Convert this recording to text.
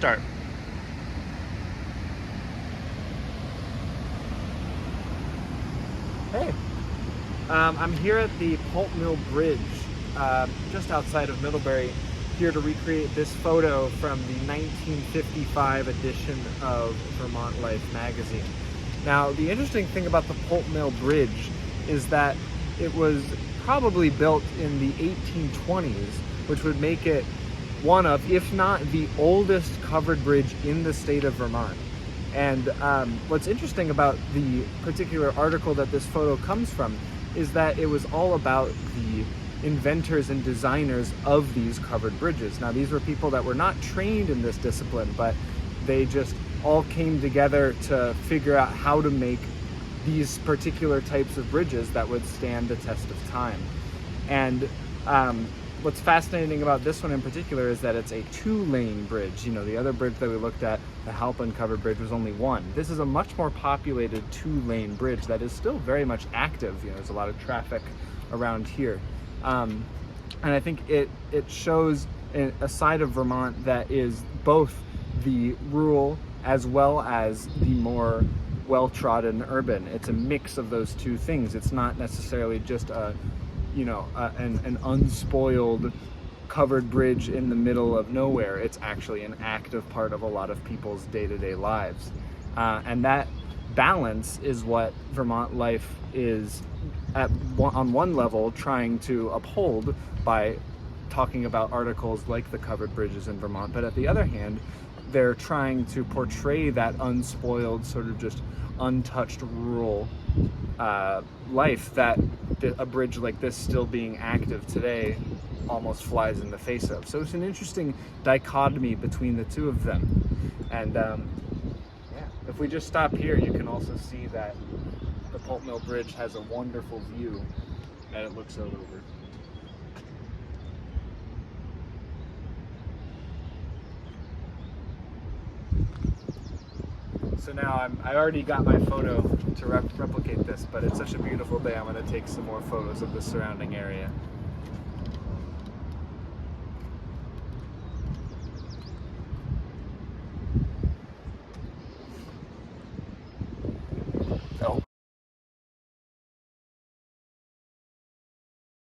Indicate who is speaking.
Speaker 1: Start.
Speaker 2: Hey, I'm here at the Pulp Mill Bridge, just outside of Middlebury, here to recreate this photo from the 1955 edition of Vermont Life magazine. Now, the interesting thing about the Pulp Mill Bridge is that it was probably built in the 1820s, which would make it one of, if not the oldest covered bridge in the state of Vermont. And what's interesting about the particular article that this photo comes from is that it was all about the inventors and designers of these covered bridges. Now, these were people that were not trained in this discipline, but they just all came together to figure out how to make these particular types of bridges that would stand the test of time. And what's fascinating about this one in particular is that it's a two-lane bridge. You know, the other bridge that we looked at, the Halpin covered bridge, was only one. This is a much more populated two-lane bridge that is still very much active. You know, there's a lot of traffic around here. And I think it shows a side of Vermont that is both the rural as well as the more well-trodden urban. It's a mix of those two things. It's not necessarily just an unspoiled covered bridge in the middle of nowhere. It's actually an active part of a lot of people's day-to-day lives. And that balance is what Vermont Life is on one level trying to uphold by talking about articles like the covered bridges in Vermont, but at the other hand, they're trying to portray that unspoiled, sort of just untouched rural life that a bridge like this still being active today almost flies in the face of. So it's an interesting dichotomy between the two of them. And yeah, if we just stop here, you can also see that the Pulp Mill Bridge has a wonderful view and it looks out over. So now I already got my photo to replicate this, but it's such a beautiful day, I'm going to take some more photos of the surrounding area.